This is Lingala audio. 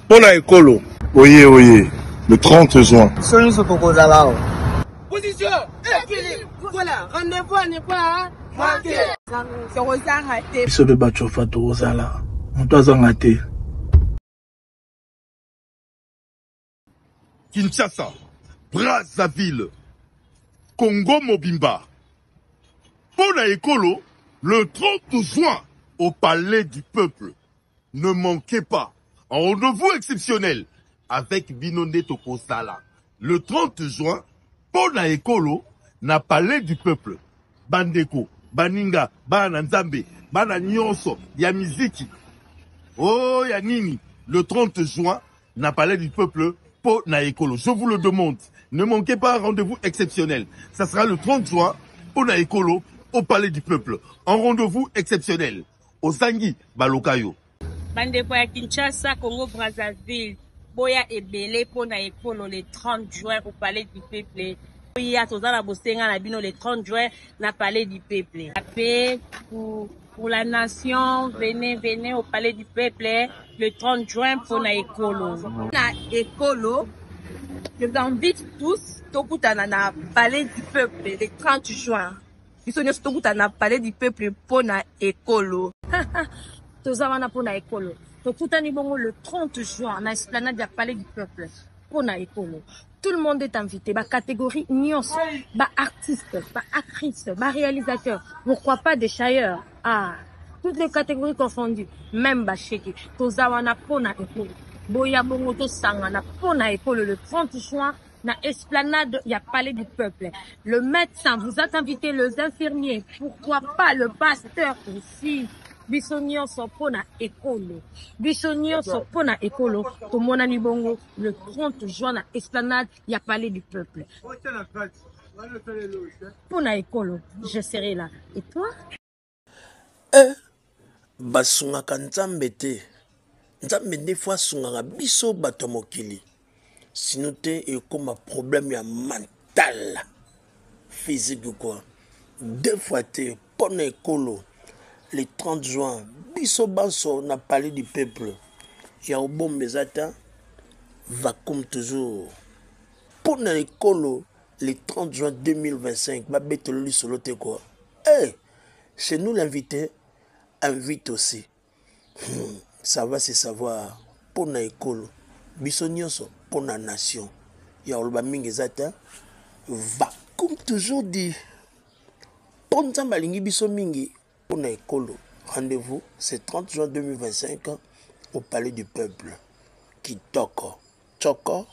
Pour la écolo. Oye, le 30 juin. Position, équilibre. Voilà, rendez-vous n'est pas manqué. biso be bachofa tozala moto azanga te. Kinshasa, Brazzaville, Congo Mobimba. Pour la écolo, le 30 juin au Palais du Peuple. Ne manquez pas un rendez-vous exceptionnel avec Binonde Tokosala. Le 30 juin, pour la écolo, na Palais du Peuple. Bandeko, Baninga, Bana Nzambe, Bana Nyonso, ya Miziki. Oh, ya Nini. Le 30 juin, na Palais du Peuple, pour na écolo. Je vous le demande. Ne manquez pas un rendez-vous exceptionnel. Ça sera le 30 juin, pour na écolo, au Palais du Peuple. Un rendez-vous exceptionnel. Au Sangi, Balokayo. Bandeko ya Kinshasa, Congo Brazzaville, boya ebele pona ekolo le 30 juin au Palais du Peuple. Boya tozala bosenga na bino le 30 juin na Palais du Peuple. Appel pour la nation, venez au Palais du Peuple le 30 juin pour na ekolo. Na ekolo, je vous invite tous tokutana na Palais du Peuple le 30 juin. Biso nyonso tokutana na Palais du Peuple pour na ekolo. Tozavana pour na ekolo. Tokutani bongo le 30 juin na esplanade du Palais du Peuple pour na ekolo. Tout le monde est invité, ba catégorie nyonso, ba artistes, ba actrices, ba réalisateurs, pourquoi pas des chailleurs. Ah, toutes les catégories confondues, même ba cheki. Tozawana pour na ekolo. Boya bongo to sangana pour na ekolo le 30 juin na esplanade ya Palais du Peuple. Le médecin, vous êtes invité, les infirmiers, pourquoi pas le pasteur aussi. Bisonio sopona ekolo. Bisonio sopona ekolo. Tomona Nibongo le 30 juin na esplanade ya Palais du Peuple. Pona ekolo, je serai là. Et toi? Basungaka nzambe te. Nzambe des fois sungaka biso bato mokili. Sinon te ekoma problème ya mental. Physique ou quoi. Deux fois te pona ekolo. Le 30 juin, biso banso na Palais du Peuple. Ya obom bezata va comme toujours. Pour na ekolo, le 30 juin 2025, ba betolo solo te quoi. Chez nous l'invité invite aussi. Ça va se savoir. Pour na ekolo, biso nyonso pour na nation. Ya oloba mingi zata va comme toujours dit. Pour nzamba lingi biso mingi. Pour na ekolo, rendez-vous, c'est 30 juin 2025 au Palais du Peuple. Kitoko. Choko.